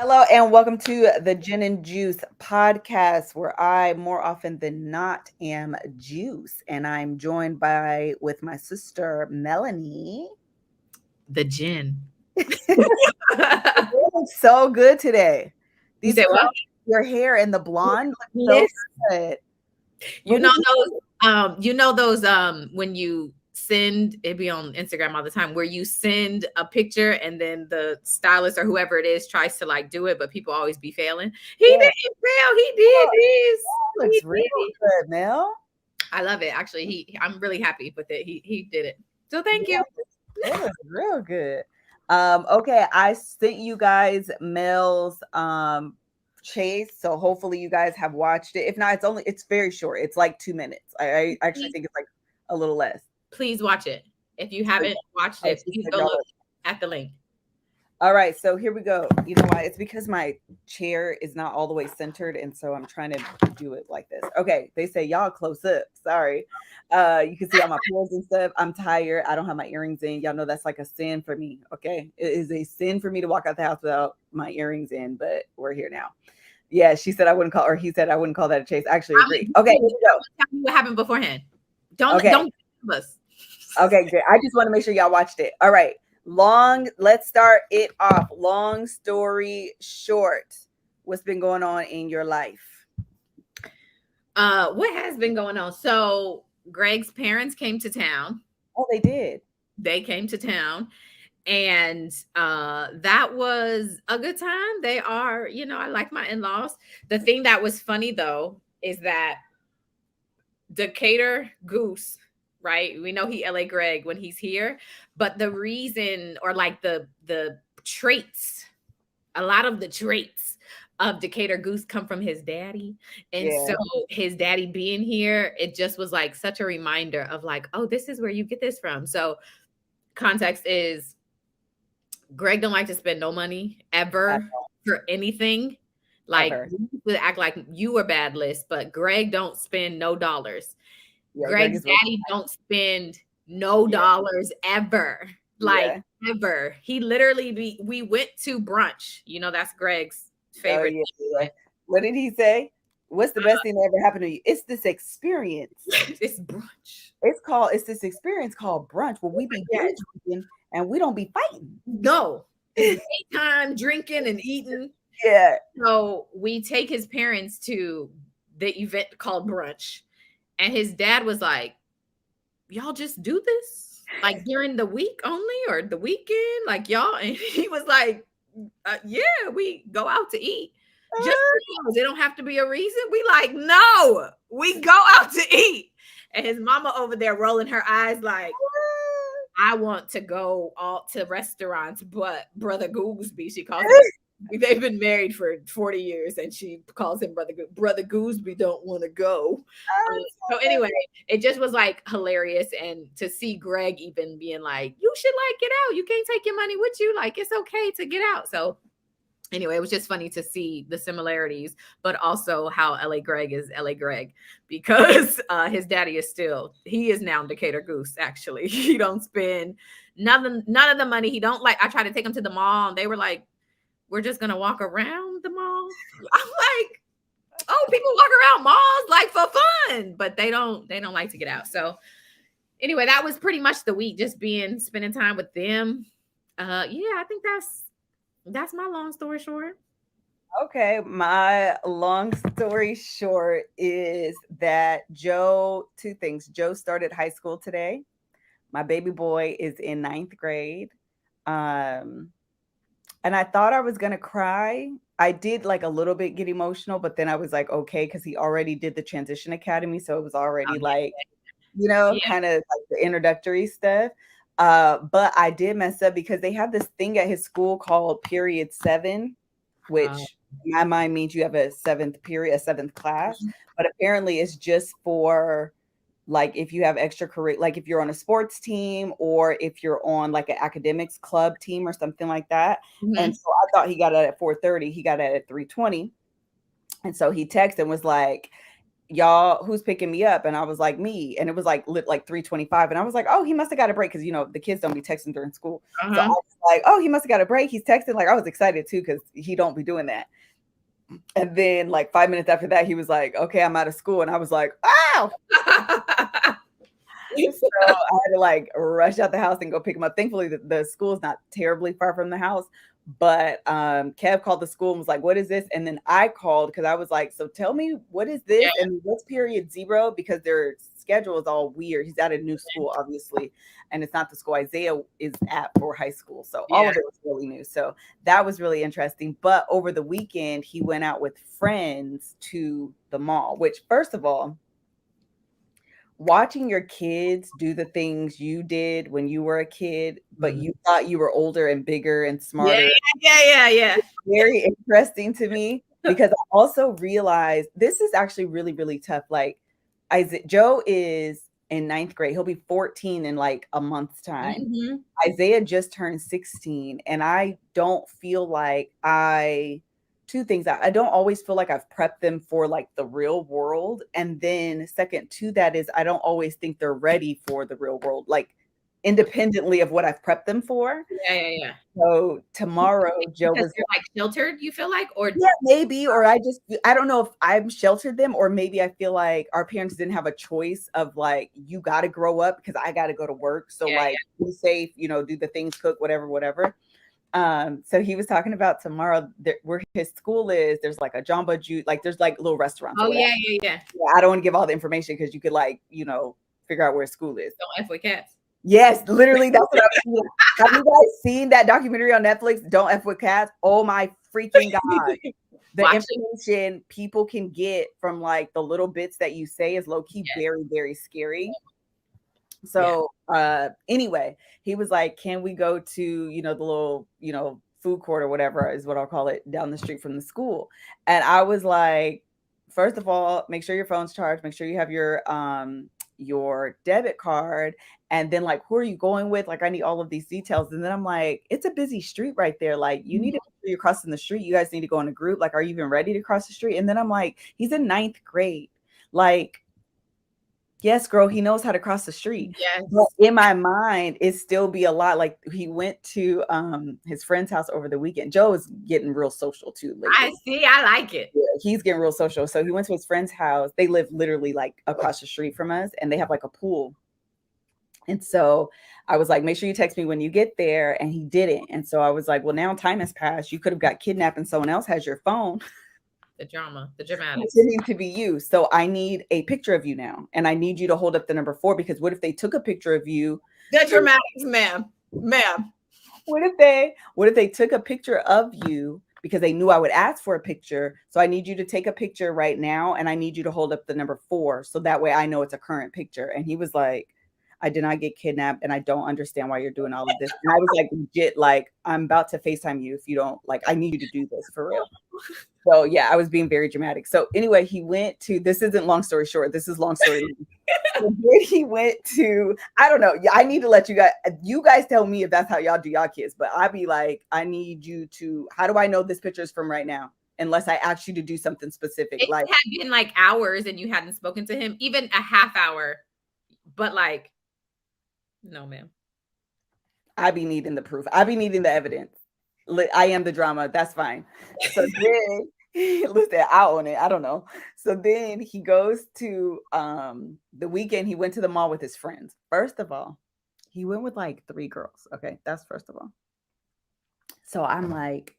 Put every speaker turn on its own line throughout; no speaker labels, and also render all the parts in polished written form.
Hello and welcome to the Gin and Juice podcast, where I more often than not am Juice, and I'm joined by with my sister Melanie.
The gin.
You look so good today.
You
These
say what?
curls, your hair, and the blonde look so
Yes.
good.
You
What
know
did you?
those when you send it be on Instagram all the time where you send a picture and then the stylist or whoever it is tries to like do it, but people always be failing. He
Yeah,
didn't fail. He did this.
that
He
looks real
did it.
good, Mel.
I love it. Actually, I'm really happy with it. He did it. So thank you.
It looks real good. Okay, I sent you guys Mel's chase, so hopefully you guys have watched it. If not, it's very short. It's like 2 minutes. I actually
Please,
think it's like a little less.
please watch it. If you haven't watched
Oh,
it,
she
please
said
go
y'all
look at the link.
All right, so here we go. You know why? It's because my chair is not all the way centered, and so I'm trying to do it like this. Okay, they say y'all close up. Sorry. You can see all my pores and stuff. I'm tired. I don't have my earrings in. Y'all know that's like a sin for me. Okay. It is a sin for me to walk out the house without my earrings in, but we're here now. Yeah, she said I wouldn't call, or he said I wouldn't call that a chase. I actually agree. Okay, here we go.
Tell me what happened beforehand. Don't
Okay.
don't give us.
Okay, good. I just want to make sure y'all watched it. All right. Let's start it off. Long story short, what's been going on in your life?
What has been going on? So Greg's parents came to town.
Oh, they did.
They came to town and that was a good time. They are, I like my in-laws. The thing that was funny though is that Decatur Goose, right? We know he LA Greg when he's here, but the reason or like the traits, a lot of the traits of Decatur Goose come from his daddy. And
Yeah.
so his daddy being here, it just was like such a reminder of like, oh, this is where you get this from. So context is Greg don't like to spend no money
Ever.
ever for anything. Like
Ever.
you would act like you were bad list, but Greg don't spend no dollars.
Yeah, Greg
Greg's
is working.
daddy don't spend no
Yeah.
dollars ever. Like
Yeah.
ever. He literally we went to brunch. That's Greg's
Oh,
favorite
yeah. Yeah.
thing.
What did he say? What's the best thing that ever happened to you? It's this experience.
It's brunch.
It's this experience called brunch where we be day
Yeah.
drinking and we don't be fighting.
No. It's daytime drinking and eating.
Yeah.
So we take his parents to the event called brunch. And his dad was like, y'all just do this like during the week only or the weekend? Like y'all, and he was like, yeah, we go out to eat. Just because it don't have to be a reason. We like, no, we go out to eat. And his mama over there rolling her eyes like, I want to go all to restaurants, but Brother Gooseby, she calls him. They've been married for 40 years, and she calls him Brother Gooseby. Don't want to go. So anyway, it just was like hilarious, and to see Greg even being like, "You should like get out. You can't take your money with you. Like it's okay to get out." So anyway, it was just funny to see the similarities, but also how LA Greg is LA Greg because his daddy he is now Decatur Goose. Actually, he don't spend none of the money. He don't like. I tried to take him to the mall, and they were like, "We're just gonna walk around the mall." I'm like, "Oh, people walk around malls like for fun, but they don't like to get out." So anyway, that was pretty much the week, just spending time with them. Yeah, I think that's my long story short.
Okay, my long story short is that two things. Joe started high school today. My baby boy is in ninth grade. Um, and I thought I was gonna cry. I did like a little bit get emotional, but then I was like, okay, because he already did the transition academy, so it was already
Um,
like,
yeah,
kind of like the introductory stuff. But I did mess up because they have this thing at his school called Period 7,
uh,
which in my mind means you have a seventh period, a seventh class. But apparently it's just for like if you have extracurricular, like if you're on a sports team or if you're on like an academics club team or something like that. And
mhm.
so I thought he got it at 4:30. He got it at 3:20. And so he texted and was like, y'all, who's picking me up? And I was like, me. And it was like lit like 3:25. And I was like, oh, he must have got a break because the kids don't be texting during school. So I was like, oh, he must have got a break. He's texting. Like I was excited too because he don't be doing that. And then like 5 minutes after that, he was like, okay, I'm out of school. And I was like, oh. So I had to like rush out the house and go pick him up. Thankfully, the school is not terribly far from the house. But Kev called the school and was like, what is this? And then I called because I was like, so tell me, what is this? Yeah. And what's period 0? Because their schedule is all weird. He's at a new school, obviously. And it's not the school Isaiah is at for high school. So all of it was really new. So that was really interesting. But over the weekend, he went out with friends to the mall, which first of all, watching your kids do the things you did when you were a kid, but you thought you were older and bigger and smarter.
Yeah.
Very interesting to me because I also realized this is actually really, really tough. Like Joe is in 9th grade. He'll be 14 in like a month's time. Isaiah just turned 16. And I don't feel like two things. I don't always feel like I've prepped them for like the real world. And then second to that is I don't always think they're ready for the real world, like independently of what I've prepped them for.
Yeah.
So tomorrow, Joe was
like sheltered, you feel like? Or
yeah, maybe, or I don't know if I'm sheltered them, or maybe I feel like our parents didn't have a choice of like, you got to grow up because I got to go to work. So be safe, do the things, cook, whatever. So he was talking about tomorrow where his school is. There's like a Jamba Juice, like there's like little restaurants.
Oh yeah.
I don't want to give all the information because you could like figure out where school is.
Don't F with cats.
Yes, literally. That's what I'm saying. Have you guys seen that documentary on Netflix? Don't F with cats. Oh my freaking god! The information people can get from like the little bits that you say is low key very, very scary. So anyway, he was like, can we go to, the little, food court or whatever is what I'll call it down the street from the school. And I was like, first of all, make sure your phone's charged, make sure you have your debit card. And then like, who are you going with? Like, I need all of these details. And then I'm like, it's a busy street right there. Like you need to make sure you're crossing the street. You guys need to go in a group. Like, are you even ready to cross the street? And then I'm like, he's in 9th grade. Like, yes, girl, he knows how to cross the street.
Yes.
But in my mind, it still be a lot. Like he went to his friend's house over the weekend. Joe is getting real social too. Lately.
I see. I like it.
Yeah, he's getting real social. So he went to his friend's house. They live literally like across the street from us, and they have like a pool. And so I was like, make sure you text me when you get there. And he didn't. And so I was like, well, now time has passed. You could have got kidnapped and someone else has your phone.
The dramatics.
It needs to be you. So I need a picture of you now. And I need you to hold up the number 4, because what if they took a picture of you?
The dramatics, ma'am.
What if they took a picture of you because they knew I would ask for a picture? So I need you to take a picture right now. And I need you to hold up the number 4. So that way I know it's a current picture. And he was like, I did not get kidnapped, and I don't understand why you're doing all of this. And I was like, legit, like, I'm about to FaceTime you if you don't, like, I need you to do this for real. So yeah, I was being very dramatic. So anyway, he went to, this isn't long story short, this is long story. So then he went to, I don't know. I need to let you guys tell me if that's how y'all do y'all kids, but I'd be like, I need you to, how do I know this picture is from right now? Unless I ask you to do something specific.
It
like
had been like hours and you hadn't spoken to him, even a half hour, but like, no, ma'am.
I be needing the proof. I be needing the evidence. I am the drama. That's fine. So then, listen, I own it. I don't know. So then he goes to the weekend. He went to the mall with his friends. First of all, he went with like 3 girls. Okay, that's first of all. So I'm like,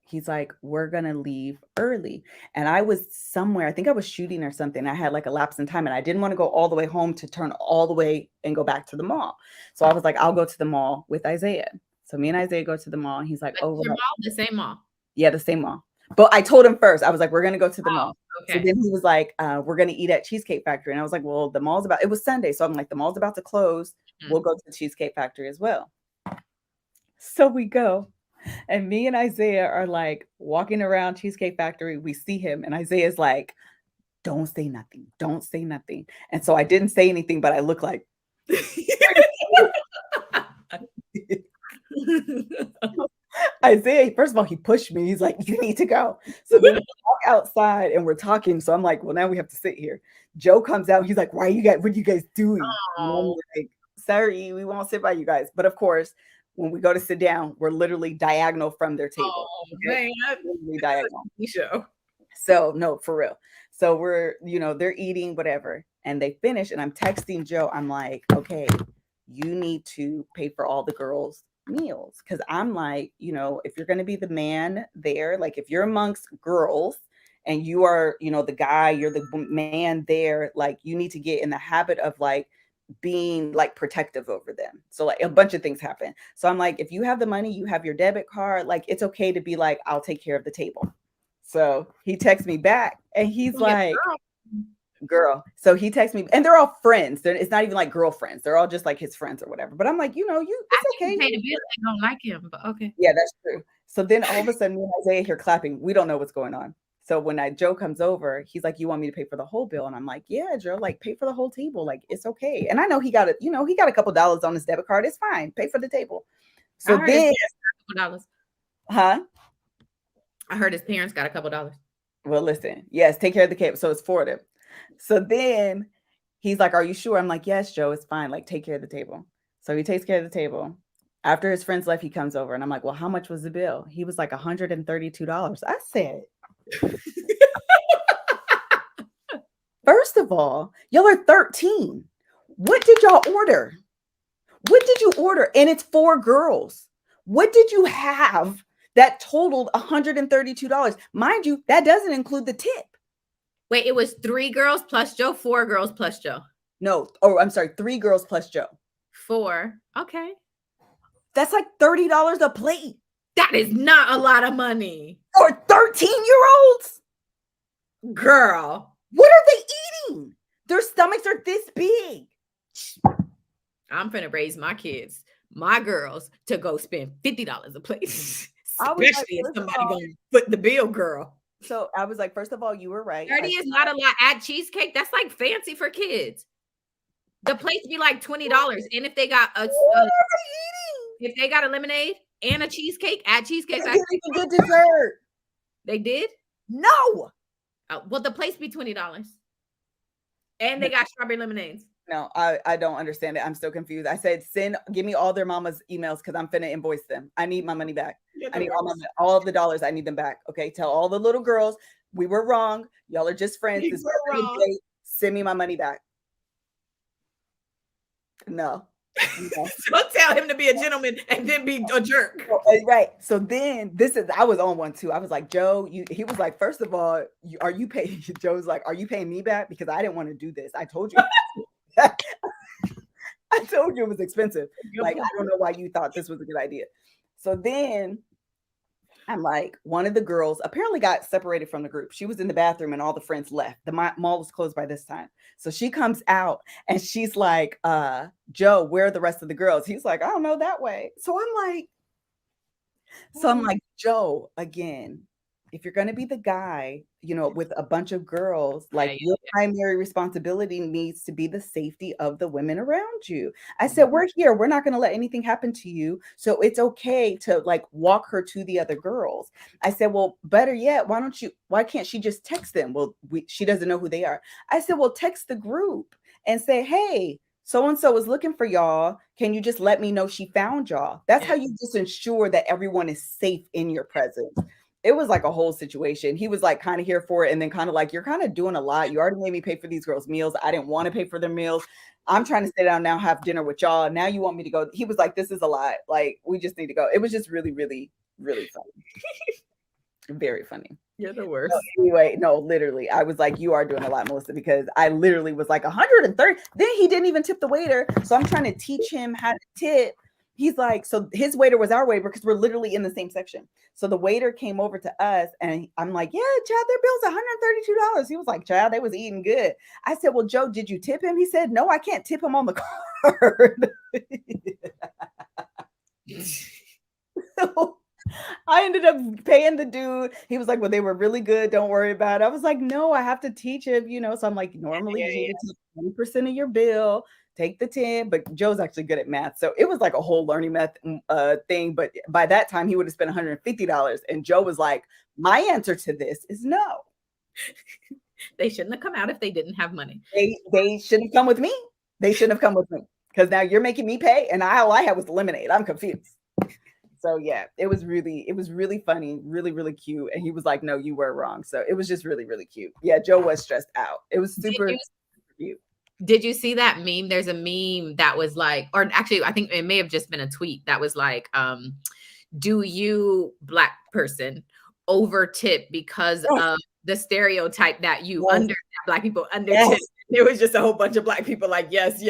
he's like, we're going to leave early. And I was somewhere, I think I was shooting or something. I had like a lapse in time and I didn't want to go all the way home to turn all the way and go back to the mall. So I was like, I'll go to the mall with Isaiah. So me and Isaiah go to the mall. And he's like, oh,
mall, the same mall.
Yeah, the same mall. But I told him first, I was like, we're going to go to the mall.
Okay.
So then he was like, we're going to eat at Cheesecake Factory. And I was like, well, the mall's it was Sunday. So I'm like, the mall's about to close. We'll go to the Cheesecake Factory as well. So we go. And me and Isaiah are like walking around Cheesecake Factory. We see him and Isaiah's like, don't say nothing. Don't say nothing. And so I didn't say anything, but I look like. Isaiah, first of all, he pushed me. He's like, "You need to go." So then we walk outside and we're talking. So I'm like, "Well, now we have to sit here." Joe comes out. He's like, "Why are you guys? What are you guys doing?" And I'm
Oh,
like, "Sorry, we won't sit by you guys." But of course, when we go to sit down, we're literally diagonal from their table.
oh
Okay,
man,
literally
that's
diagonal.
a TV show.
So no, for real. So we're, they're eating whatever, and they finish, and I'm texting Joe. I'm like, "Okay, you need to pay for all the girls' meals." Because I'm like, if you're going to be the man there, like if you're amongst girls and you are, the guy, you're the man there, like you need to get in the habit of like being like protective over them. So like a bunch of things happen. So I'm like, if you have the money, you have your debit card, like it's okay to be like, "I'll take care of the table." So he texts me back and he's
Oh, yeah,
like,
girl.
"Girl." So he texts me, and they're all friends. It's not even like girlfriends. They're all just like his friends or whatever. But I'm like,
I
it's
think
okay.
you pay the bill, they don't like him, but okay.
Yeah, that's true. So then all of a sudden, me and Isaiah here clapping. We don't know what's going on. So when Joe comes over, he's like, "You want me to pay for the whole bill?" And I'm like, "Yeah, Joe, like pay for the whole table. Like it's okay." And I know he got it. He got a couple dollars on his debit card. It's fine. Pay for the table.
I
So
heard his
then,
parents got a couple dollars.
huh?
I heard his parents got a couple dollars.
Well, listen, yes, take care of the cable. So it's for them. So then he's like, "Are you sure?" I'm like, "Yes, Joe, it's fine. Like, take care of the table." So he takes care of the table. After his friends left, he comes over and I'm like, "Well, how much was the bill?" He was like $132. I said, "First of all, y'all are 13. What did y'all order? What did you order?" And it's 4 girls. What did you have that totaled $132? Mind you, that doesn't include the tip.
Wait, it was 3 girls plus Joe, 4 girls plus Joe.
No, oh, I'm sorry, 3 girls plus Joe.
4. Okay.
That's like $30 a plate
That is not a lot of money.
for 13-year-olds.
Girl.
What are they eating? Their stomachs are this big.
I'm finna raise my kids, my girls, to go spend $50 a plate.
I was like,
Especially if
first of
somebody
all-
gonna foot the bill, girl.
So I was like, first of all, you were right.
30 is not a lot. Add cheesecake, that's like fancy for kids. The plates be like $20. And if they got
What are they
if they got a lemonade and a cheesecake, add cheesecake.
eating? They didn't even get dessert.
They did?
No.
Well, the plates be $20. And they got strawberry lemonades.
No, I don't understand it. I'm still confused. I said, give me all their mama's emails because I'm finna invoice them. I need my money back. I need all of the dollars. I need them back. Okay. Tell all the little girls we were wrong. Y'all are just friends.
We
This
were
birthday
wrong.
date, send me my money back. No.
Don't tell him to be a gentleman and then be a jerk.
Right. So then I was on one too. I was like, "Joe, he was like, first of all, are you paying?" Joe's like, "Are you paying me back? Because I didn't want to do this. I told you." I told you it was expensive. Like, I don't know why you thought this was a good idea. So then I'm like, one of the girls apparently got separated from the group. She was in the bathroom and all the friends left. The mall was closed by this time. So she comes out and she's like, "Joe, where are the rest of the girls?" He's like, "I don't know, that way." So I'm like, "Joe, again, if you're going to be the guy, with a bunch of girls, like your primary responsibility needs to be the safety of the women around you." I said, "We're here. We're not going to let anything happen to you. So it's okay to like walk her to the other girls." I said, "Well, better yet, why can't she just text them?" "Well, she doesn't know who they are." I said, "Well, text the group and say, 'Hey, so-and-so is looking for y'all. Can you just let me know she found y'all?'" That's how you just ensure that everyone is safe in your presence. It was like a whole situation. He was like kind of here for it and then kind of like, "You're kind of doing a lot. You already made me pay for these girls' meals. I didn't want to pay for their meals. I'm trying to sit down now, have dinner with y'all. Now you want me to go." He was like, "This is a lot. Like, we just need to go." It was just really, really, really funny. Very funny.
You're the worst.
So anyway, no, literally, I was like, "You are doing a lot, Melissa," because I literally was like 130. Then he didn't even tip the waiter. So I'm trying to teach him how to tip. He's like, so his waiter was our waiter because we're literally in the same section. So the waiter came over to us and I'm like, "Yeah, Chad, their bill's $132. He was like, "Chad, they was eating good." I said, "Well, Joe, did you tip him?" He said, "No, I can't tip him on the card." So I ended up paying the dude. He was like, "Well, they were really good. Don't worry about it." I was like, "No, I have to teach him, So I'm like, normally you need to take 20% of your bill take the 10, but Joe's actually good at math. So it was like a whole learning math thing. But by that time, he would have spent $150. And Joe was like, my answer to this is no.
They shouldn't have come out if they didn't have money.
They shouldn't have come with me. They shouldn't have come with me because now you're making me pay, and all I had was the lemonade. I'm confused. So yeah, it was really funny, really, really cute. And he was like, no, you were wrong. So it was just really, really cute. Yeah, Joe was stressed out. It was super cute.
Did you see that meme? There's a meme that was like, or actually, I think it may have just been a tweet that was like, do you, Black person, over tip because of the stereotype that you Black people under tip? There was just a whole bunch of Black people like, yes.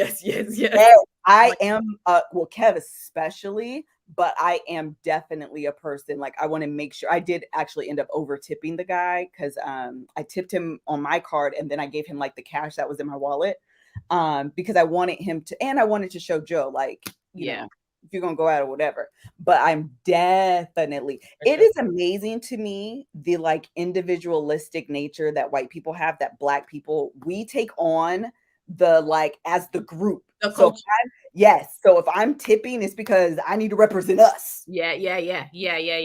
I am, well, Kev especially, but I am definitely a person, like, I want to make sure. I did actually end up over tipping the guy because I tipped him on my card, and then I gave him like the cash that was in my wallet because I wanted him to, and I wanted to show Joe, like, you know, if you're gonna go out or whatever. But I'm definitely, it is amazing to me the like individualistic nature that white people have, that Black people, we take on the like as the group. So if I'm tipping, it's because I need to represent us.
Yeah.
You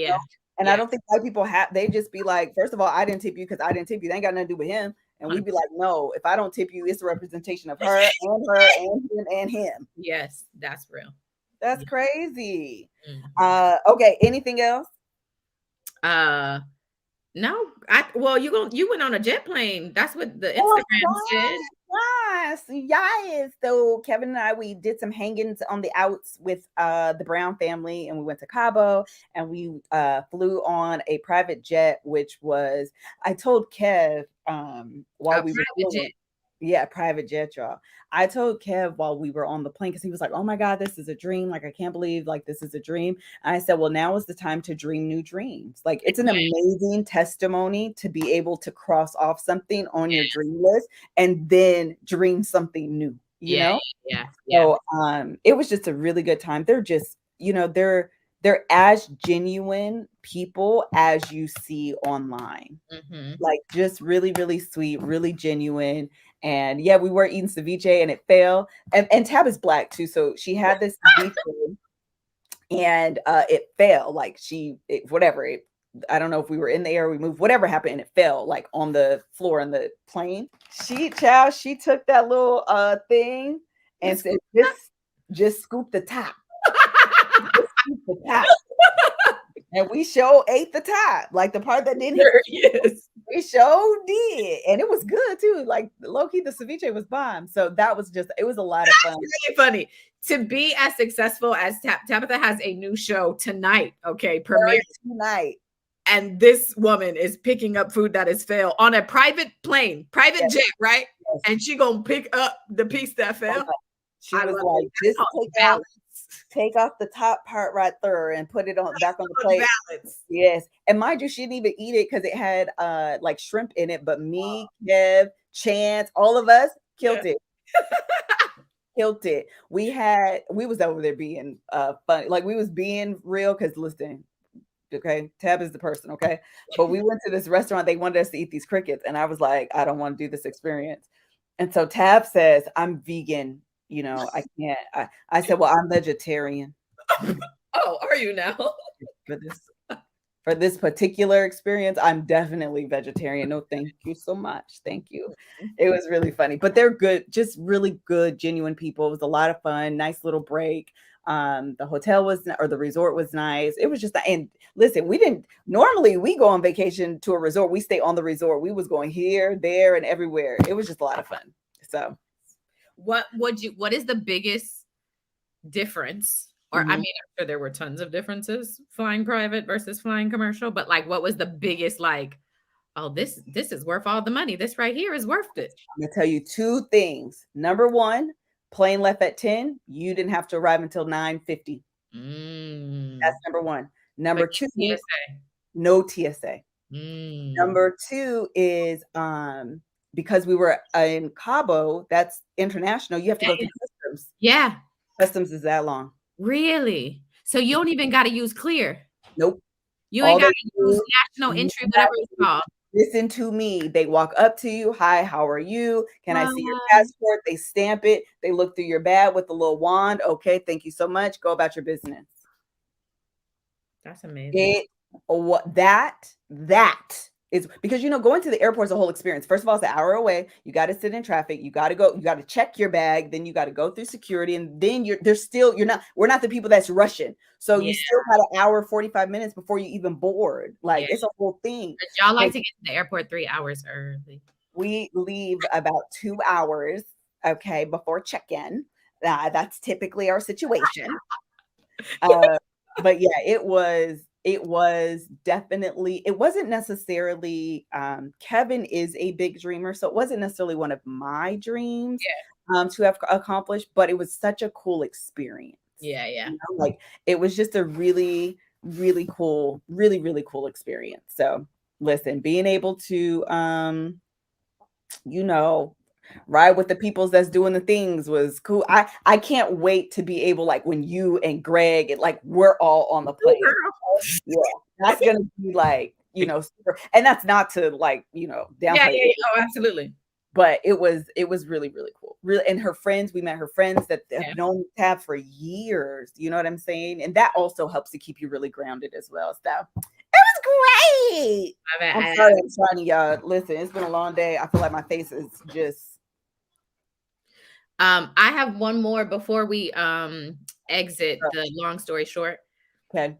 know? And I don't think white people they just be like, first of all, I didn't tip you because I didn't tip you. They ain't got nothing to do with him. And we'd be like, no, if I don't tip you, it's a representation of her and him and him.
Yes, that's real.
That's crazy. Okay, anything else?
No. You went on a jet plane. That's what the Instagram said.
Yes. So Kevin and I, we did some hangings on the outs with the Brown family, and we went to Cabo, and we flew on a private jet, which was, I told Kev while we were private jet, y'all. I told Kev while we were on the plane, because he was like, oh my God, this is a dream. Like, I can't believe like this is a dream. And I said, well, now is the time to dream new dreams. Like, it's an amazing testimony to be able to cross off something on your dream list and then dream something new, you know? So it was just a really good time. They're just, you know, they're as genuine people as you see online. Like, just really, really sweet, really genuine. And yeah, we were eating ceviche and it fell. And Tab is Black too. So she had this ceviche and it fell. Like I don't know if we were in the air, we moved, whatever happened, and it fell like on the floor in the plane. She took that little thing and said, just scoop the top. The top. And we ate the top, like the part that didn't hit. We did, and it was good too. Like, low-key, the ceviche was bomb. So that was it was a lot of fun.
Really funny to be as successful as Tabitha has a new show tonight. Okay, premiere
tonight,
and this woman is picking up food that is fell on a private plane, private jet, right? Yes. And she gonna pick up the piece that fell. Okay.
She was like, just take off the top part right there and put it back on the plate. Balance. Yes. And mind you, she didn't even eat it because it had like shrimp in it. But me, Kev, Chance, all of us killed it. Killed it. We was over there being funny. Like, we was being real because, listen, okay, Tab is the person, okay? But we went to this restaurant. They wanted us to eat these crickets. And I was like, I don't want to do this experience. And so Tab says, I'm vegan. You know, I can't. I said, well, I'm vegetarian.
Oh, are you now?
For this particular experience, I'm definitely vegetarian. No, thank you so much. Thank you. It was really funny, but they're good, just really good, genuine people. It was a lot of fun. Nice little break. The hotel the resort was nice. It was just, and listen, normally we go on vacation to a resort. We stay on the resort. We was going here, there, and everywhere. It was just a lot of fun. So.
What is the biggest difference? Or I mean, I'm sure there were tons of differences flying private versus flying commercial, but like, what was the biggest, like, oh, this is worth all the money. This right here is worth it.
I'm gonna tell you two things. Number one, plane left at 10. You didn't have to arrive until 9:50. That's number one. Number two, no TSA. Number two is because we were in Cabo, that's international. You have to go through customs.
Yeah.
Customs is that long.
Really? So you don't even got to use Clear?
Nope.
You ain't got to use national entry, whatever it's called.
Listen to me. They walk up to you. Hi, how are you? Can I see your
Wow.
passport? They stamp it. They look through your bag with a little wand. Okay, thank you so much. Go about your business.
That's amazing.
It what that is because going to the airport is a whole experience. First of all, it's an hour away. You got to sit in traffic. You got to go. You got to check your bag. Then you got to go through security, and then you're not. We're not the people that's rushing. So
Yeah,
you still got an hour 45 minutes before you even board. Like
yeah.
it's a whole thing.
But y'all
But
like to get to the airport 3 hours early.
we leave about 2 hours, okay, before check-in. That's typically our situation. But yeah, it was definitely, it wasn't necessarily, Kevin is a big dreamer, so it wasn't necessarily one of my dreams to have accomplished, but it was such a cool experience.
Yeah, yeah.
Like it was just a really, really cool, really, really cool experience. So listen, being able to you know, ride with the peoples that's doing the things was cool. I can't wait to be able, like when you and Greg and like we're all on the plane. Yeah, that's gonna be like, super, and that's not to like,
Yeah,
downplay
yeah,
it,
yeah. Oh, absolutely.
but it was really, really cool. Really, and her friends, we met her friends that have
Yeah.
known Tab for years. You know what I'm saying? And that also helps to keep you really grounded as well. So it was great. I'm sorry I'm trying to listen, it's been a long day. I feel like my face is just
I have one more before we exit the long story short.
okay.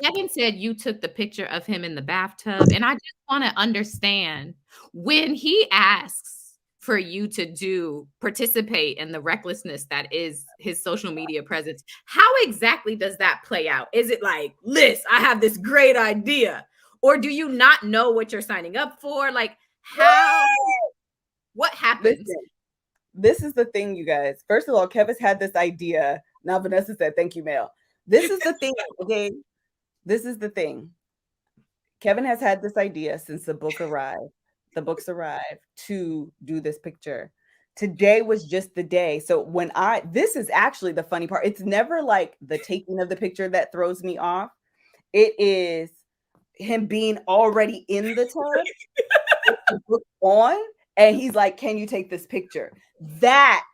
Kevin said you took the picture of him in the bathtub, and I just want to understand when he asks for you to participate in the recklessness that is his social media presence. How exactly does that play out? Is it like, Liz, I have this great idea, or do you not know what you're signing up for? Like, what happens?
Listen, this is the thing, you guys. First of all, Kevin's had this idea. Now Vanessa said, "Thank you, Mel." This is the thing, okay? This is the thing. Kevin has had this idea since the books arrived to do this picture. Today was just the day. So this is actually the funny part. It's never like the taking of the picture that throws me off. It is him being already in the tub with the book on, and he's like, "Can you take this picture?" That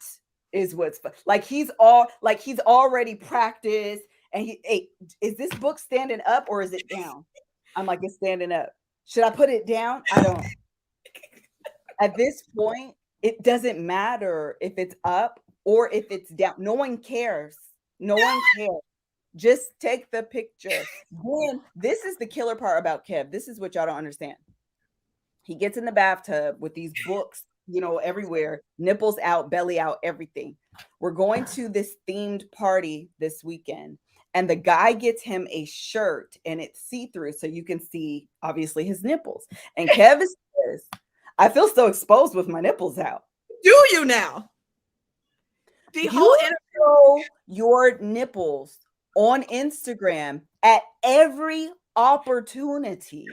is what's fun. Like he's already practiced, and hey, is this book standing up or is it down? I'm like, it's standing up. Should I put it down? I don't. At this point, it doesn't matter if it's up or if it's down. No one cares. No one cares. Just take the picture. Then this is the killer part about Kev. This is what y'all don't understand. He gets in the bathtub with these books, everywhere, nipples out, belly out, everything. We're going to this themed party this weekend, and the guy gets him a shirt, and it's see-through, so you can see obviously his nipples. And Kev says, "I feel so exposed with my nipples out."
Do you now? The whole
show your nipples on Instagram at every opportunity.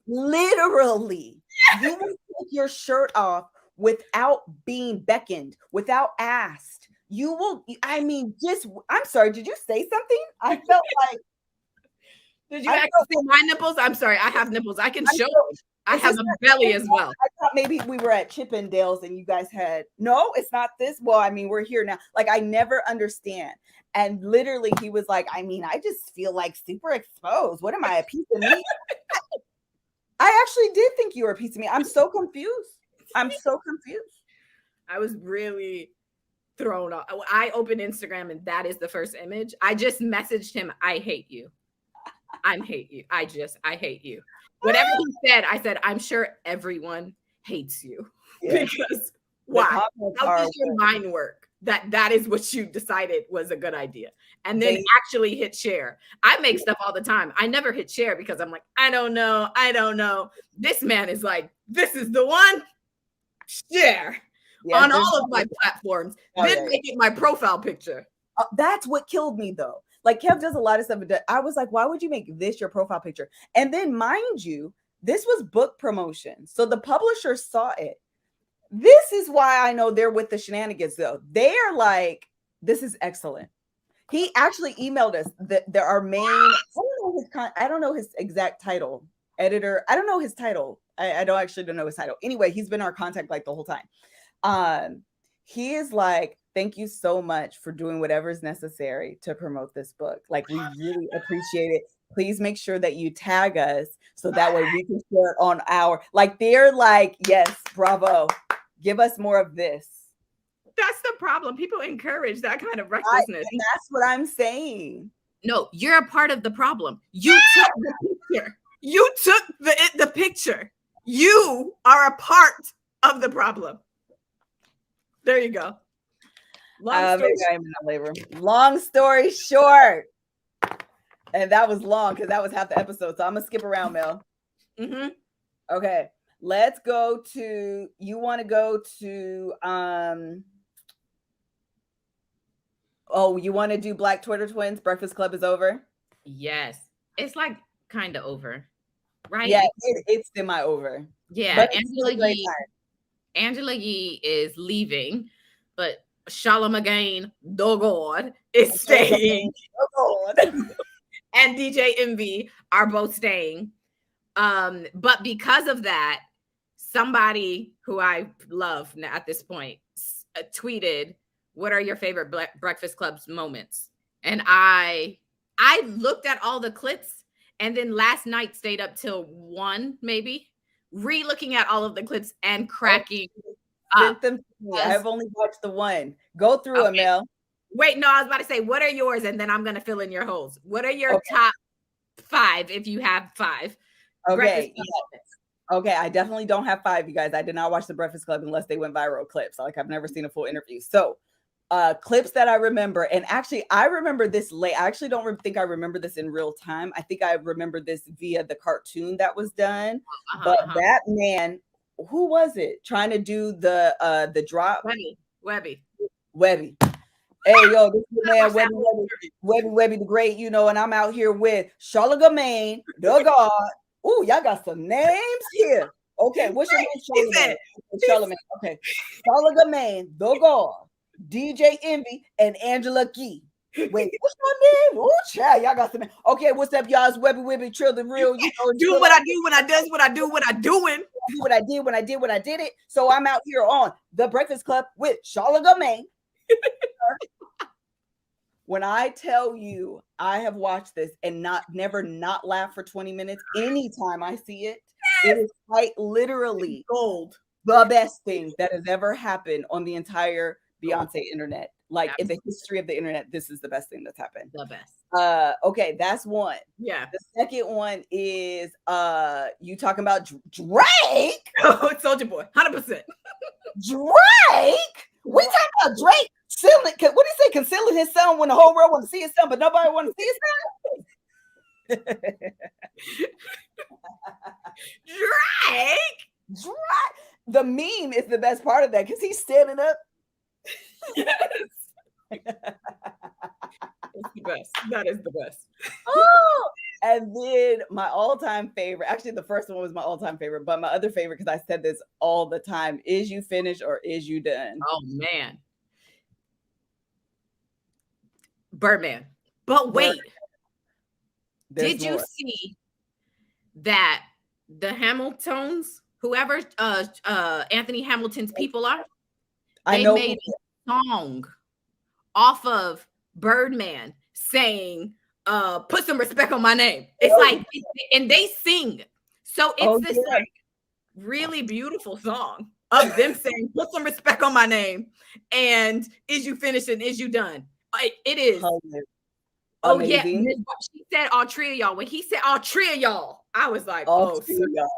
Literally, you will take your shirt off without being beckoned, without asked. You will, I'm sorry, did you say something? I felt like,
did you actually see my nipples? I'm sorry, I have nipples. I can show them. I have a belly as well.
I thought maybe we were at Chippendales and you guys had, no, it's not this. Well, we're here now. Like, I never understand. And literally, he was like, I just feel like super exposed. What am I, a piece of meat? I actually did think you were a piece of meat. I'm so confused.
I was really thrown off. I opened Instagram and that is the first image. I just messaged him, "I hate you. I hate you. I hate you." Whatever he said, I said, "I'm sure everyone hates you." Yeah. Because why? How does your mind work? That is what you decided was a good idea. And then actually hit share. I make stuff all the time. I never hit share because I'm like, I don't know. This man is like, this is the one. Share on all of my platforms. Then make it my profile picture.
That's what killed me though. Like Kev does a lot of stuff. I was like, why would you make this your profile picture? And then mind you, this was book promotion. So the publisher saw it. This is why I know they're with the shenanigans though. They're like, this is excellent. He actually emailed us that there are main, I don't know his exact title. editor. I don't know his title. I don't know his title. Anyway, he's been our contact like the whole time. He is like, thank you so much for doing whatever is necessary to promote this book. Like, we really appreciate it. Please make sure that you tag us so that way we can share it on our, like, they're like, yes, bravo. Give us more of this.
That's the problem. People encourage that kind of recklessness.
That's what I'm saying.
No, you're a part of the problem. You took the picture. You took the picture. You are a part of the problem. There you go.
Long story short. And that was long because that was half the episode. So I'm gonna skip around, Mel.
Mm-hmm.
Okay. Let's go to, you want to go to you want to do Black Twitter Twins? Breakfast Club is over?
Yes. It's like kind of over. Right?
Yeah, it's semi over.
Yeah, Angela Yee is leaving, but Charlamagne Dogod is staying. And DJ Envy are both staying. But because of that, somebody who I love at this point tweeted, "What are your favorite Breakfast Club's moments?" And I looked at all the clips, and then last night stayed up till 1, maybe, re-looking at all of the clips and cracking up.
I've only watched the one. Go through them, Mel.
Wait, no, I was about to say, what are yours? And then I'm going to fill in your holes. What are your top 5, if you have 5?
Okay. Okay, I definitely don't have 5, you guys. I did not watch the Breakfast Club unless they went viral clips. Like, I've never seen a full interview. So, clips that I remember, and actually I remember this late. I actually don't think I remember this in real time. I think I remember this via the cartoon that was done. But that man, who was it, trying to do the drop?
Webby.
Hey, yo, this is the man, Webby the Great, you know, and I'm out here with Charlamagne, the God. Ooh, y'all got some names here. Okay, what's your name? Charlamagne. Okay, Charlamagne, the God, DJ Envy, and Angela Yee. Wait, what's my name? Oh, child, y'all got some. Okay, what's up, y'all? It's Webby, Trill the Real. You know,
do what I do when I does what I do when I doing.
Do what I did when I did when I did it. So I'm out here on the Breakfast Club with Charlamagne. When I tell you I have watched this and never not laugh for 20 minutes, anytime I see it, it is quite literally gold. The best thing that has ever happened on the entire Beyonce internet. Like, in the history of the internet, this is the best thing that's happened.
The best.
Okay, that's one.
Yeah.
The second one is you talking about Drake.
Oh, it's Soulja Boy, 100%.
Drake? We talking about Drake what did he say? Concealing his son when the whole world want to see his son, but nobody want to see his son? Drake. The meme is the best part of that because he's standing up.
Yes. It's the best. That is the best.
Oh, and then my all-time favorite, actually the first one was my all-time favorite, but my other favorite, because I said this all the time, is you finished or is you done?
Oh man. Birdman. But wait, did you see that the Hamiltons, whoever Anthony Hamilton's people are, they made a song off of Birdman saying, put some respect on my name. It's like, and they sing. So it's this like really beautiful song of them saying, put some respect on my name. And is you finished and is you done? It is. Oh, yeah. She said all 3 of y'all. When he said all 3 of y'all, I was like,
all 3 of y'all.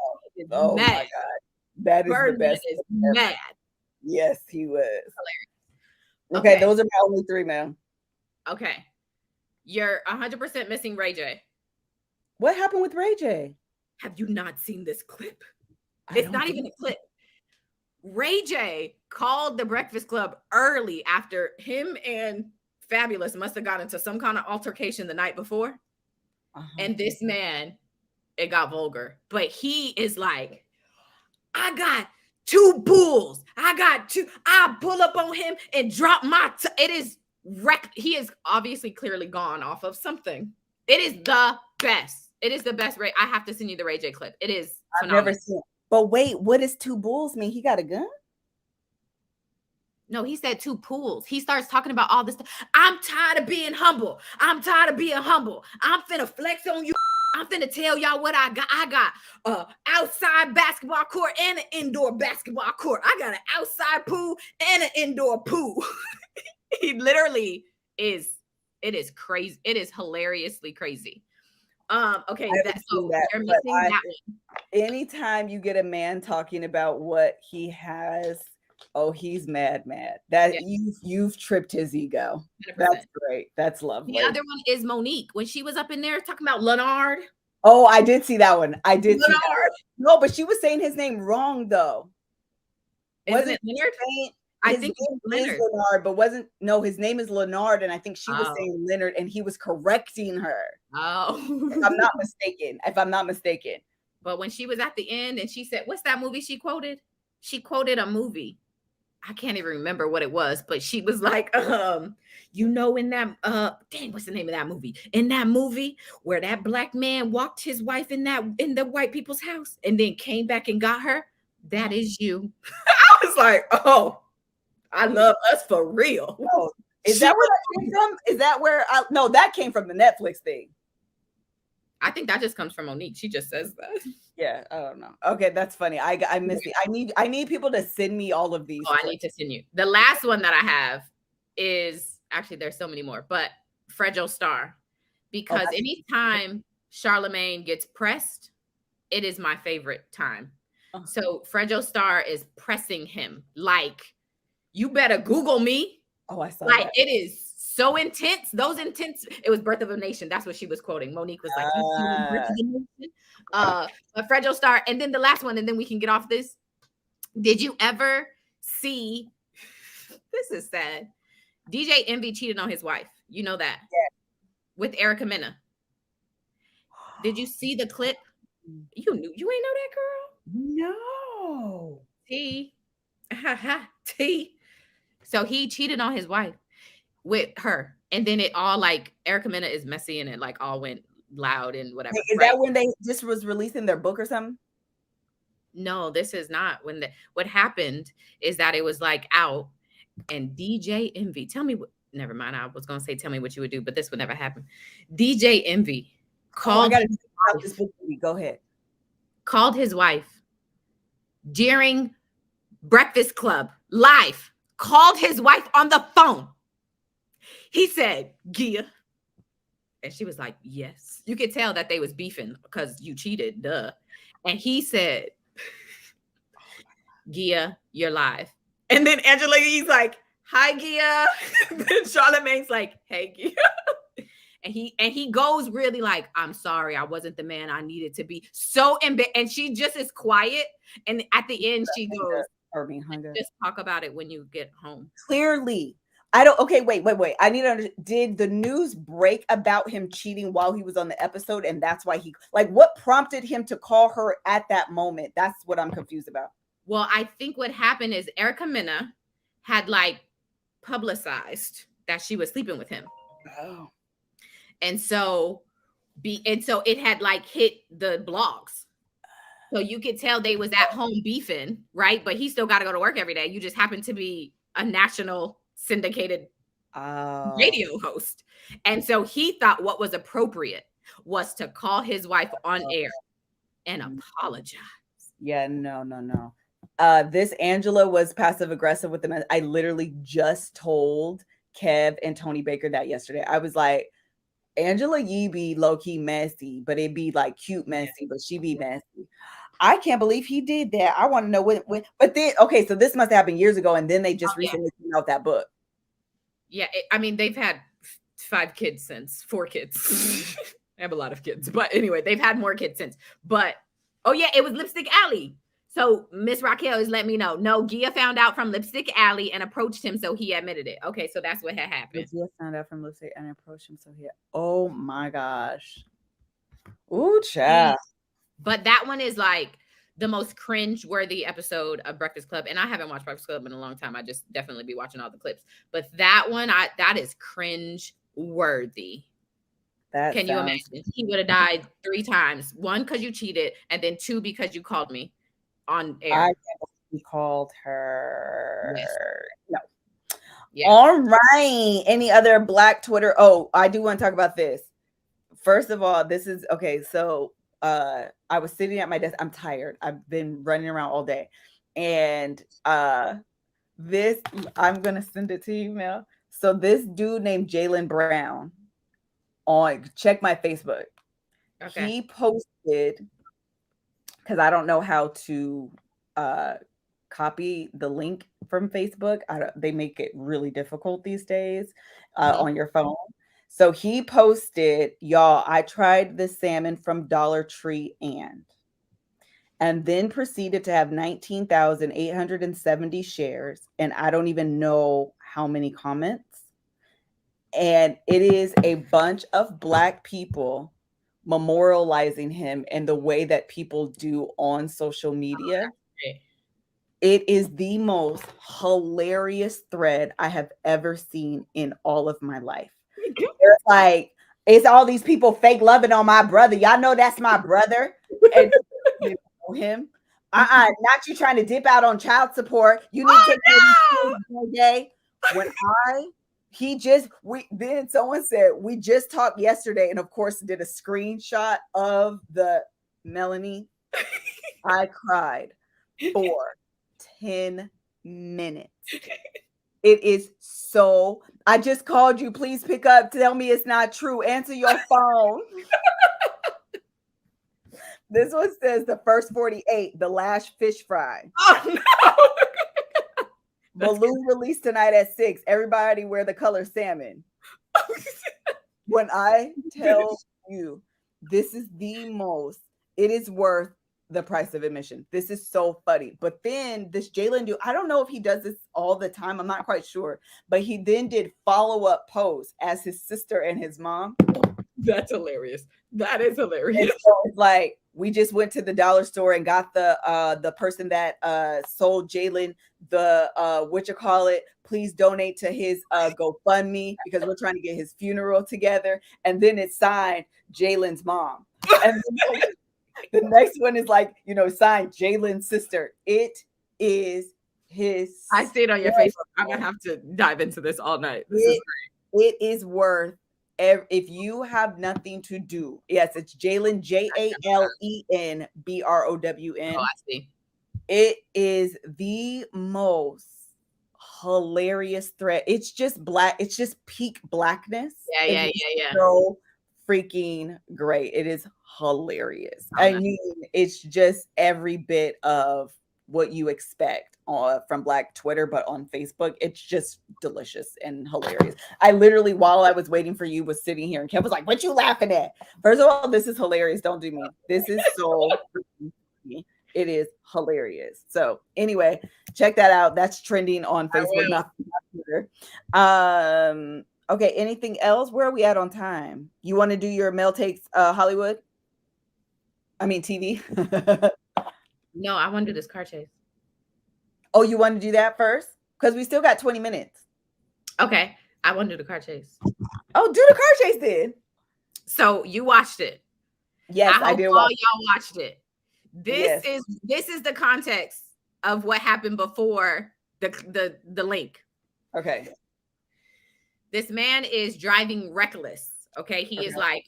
Oh mad. My God. That is Birdman the best.
Is mad.
Yes, he was.
Hilarious.
Okay, those are my only 3, man.
Okay. You're 100% missing Ray J.
What happened with Ray J?
Have you not seen this clip? It's not even a clip. Ray J called the Breakfast Club early after him and Fabulous must have got into some kind of altercation the night before. And this man, it got vulgar. But he is like, I got 2 bulls. I pull up on him and drop my it is he is obviously clearly gone off of something. It is the best. It is the best Ray. I have to send you the Ray J clip. It is
I've never
phenomenal.
seen it. But wait, what does two bulls mean? He got a gun?
No, he said two pools. He starts talking about all this stuff. I'm tired of being humble. I'm tired of being humble. I'm finna flex on you. I'm finna tell y'all what I got. I got outside basketball court and an indoor basketball court. I got an outside pool and an indoor pool. He literally is. It is crazy. It is hilariously crazy. Okay, so you're missing that one.
Anytime you get a man talking about what he has, oh, he's mad. That you've tripped his ego. 100%. That's great. That's lovely.
The other one is Monique when she was up in there talking about Leonard.
Oh, I did see that one. I did see that one. No, but she was saying his name wrong though.
Wasn't it Leonard? I think
it's Leonard, but his name is Leonard, and I think she was saying Leonard, and he was correcting her.
Oh,
if I'm not mistaken.
But when she was at the end and she said, what's that movie she quoted? She quoted a movie. I can't even remember what it was, but she was like, in that, what's the name of that movie? In that movie where that black man walked his wife in the white people's house and then came back and got her. That is you. I was like, oh, I love us for real.
Oh, is that where that came from? Is that where no, that came from the Netflix thing.
I think that just comes from Monique. She just says that.
Yeah, I don't know. Okay, that's funny. I miss it. I need people to send me all of these.
Oh, I need to send you. The last one that I have is actually there's so many more, but Fragile Star. Because anytime Charlemagne gets pressed, it is my favorite time. So Fragile Star is pressing him like, you better Google me.
Oh, I saw
like
that.
It is so intense. Those intense. It was Birth of a Nation. That's what she was quoting. Monique was like, Birth of a Nation. A Fragile Star. And then the last one, and then we can get off this. Did you ever see, this is sad, DJ Envy cheated on his wife. You know that.
Yeah.
With Erica Mena. Did you see the clip? You ain't know that, girl?
No.
T. T. So he cheated on his wife with her. And then it all like Erica Mena is messy and it like all went loud and whatever.
Is that when they just was releasing their book or something?
No, this is not when what happened is that it was like out and DJ Envy. Tell me what, never mind. I was going to say, tell me what you would do, but this would never happen. DJ Envy called.
This book. Go ahead.
Called his wife during Breakfast Club live. Called his wife on the phone. He said, Gia. And she was like, yes. You could tell that they was beefing because you cheated, duh. And he said, Gia, you're live. And then Angela, he's like, hi, Gia. Then Charlemagne's like, hey, Gia. And he goes really like, I'm sorry, I wasn't the man I needed to be. So and she just is quiet. And at the end, she goes, just talk about it when you get home.
Clearly. I don't. Okay, wait. I need to understand. Did the news break about him cheating while he was on the episode, and that's why he what prompted him to call her at that moment? That's what I'm confused about.
Well, I think what happened is Erica Mena had like publicized that she was sleeping with him.
Oh,
and so it had like hit the blogs. So you could tell they was at home beefing, right? But he still got to go to work every day. You just happen to be a national syndicated radio host. And so he thought what was appropriate was to call his wife on air and apologize.
Yeah, no. This Angela was passive aggressive with them. I literally just told Kev and Tony Baker that yesterday. I was like, Angela Yee be low-key messy, but it be like cute messy, but she be messy. I can't believe he did that. I want to know when, but then, okay, so this must have happened years ago, and then they just recently came out that book.
Yeah, I mean, they've had 4 kids. I have a lot of kids, but anyway, they've had more kids since. But, oh yeah, it was Lipstick Alley. So Miss Raquel is letting me know. No, Gia found out from Lipstick Alley and approached him, so he admitted it. Okay, so that's what had happened.
Gia found out from Lipstick and approached him, so he. Oh my gosh. Ooh, child.
But that one is like the most cringe-worthy episode of Breakfast Club. And I haven't watched Breakfast Club in a long time. I just definitely be watching all the clips. But that one, that is cringe-worthy.
That
Can you
sounds.
imagine? He would have died 3 times. 1, because you cheated, and then 2, because you called me on
I
air.
guess we called her.
Yes.
No.
Yeah.
All right. Any other Black Twitter? Oh, I do want to talk about this. First of all, this is okay. So I was sitting at my desk. I'm tired. I've been running around all day. And this, I'm gonna send it to you, Mel. So this dude named Jalen Brown, on check my Facebook.
Okay.
He posted, because I don't know how to uh copy the link from Facebook. They make it really difficult these days
Mhm.
on your phone. So he posted, y'all, I tried the salmon from Dollar Tree and then proceeded to have 19,870 shares. And I don't even know how many comments. And it is a bunch of Black people memorializing him in the way that people do on social media.
Great.
It is the most hilarious thread I have ever seen in all of my life. It's like, it's all these people fake loving on my brother. Y'all know that's my brother. And you know him. Not you trying to dip out on child support. You need to take care of these kids one day. When then someone said, we just talked yesterday, and of course did a screenshot of the Melanie. I cried for 10 minutes. It is so. I just called you. Please pick up. Tell me it's not true. Answer your phone. This one says the first 48, the last fish fry.
Oh no.
Balloon released tonight at 6. Everybody wear the color salmon. When I tell you, this is the most, it is worth the price of admission. This is so funny. But then this Jalen dude, I don't know if he does this all the time. I'm not quite sure. But he then did follow-up posts as his sister and his mom.
That's hilarious. That is hilarious.
So it's like, we just went to the dollar store and got the person that sold Jalen the what you call it, please donate to his GoFundMe because we're trying to get his funeral together. And then it's signed Jalen's mom. And the next one is like, signed Jalen's sister. It is his.
I see it on your Facebook. I'm gonna have to dive into this all night. This is
great. It is worth. If you have nothing to do, yes, it's Jalen, JALEN BROWN.
Oh, I see.
It is the most hilarious thread. It's just Black. It's just peak Blackness.
Yeah.
So freaking great. It is hilarious. I mean, it's just every bit of what you expect from Black Twitter, but on Facebook, it's just delicious and hilarious. I literally, while I was waiting for you, was sitting here and Kev was like, what you laughing at? First of all, this is hilarious. Don't do me. This is so funny. It is hilarious. So anyway, check that out. That's trending on Facebook, not Twitter. Okay, anything else? Where are we at on time? You want to do your Mel Takes Hollywood? I mean TV.
No, I want to do this car chase.
Oh, you want to do that first? Because we still got 20 minutes.
Okay, I want to do the car chase.
Oh, do the car chase then.
So you watched it?
Yes, I did.
All y'all watched it. This is the context of what happened before the link.
Okay.
This man is driving reckless. Okay, he is like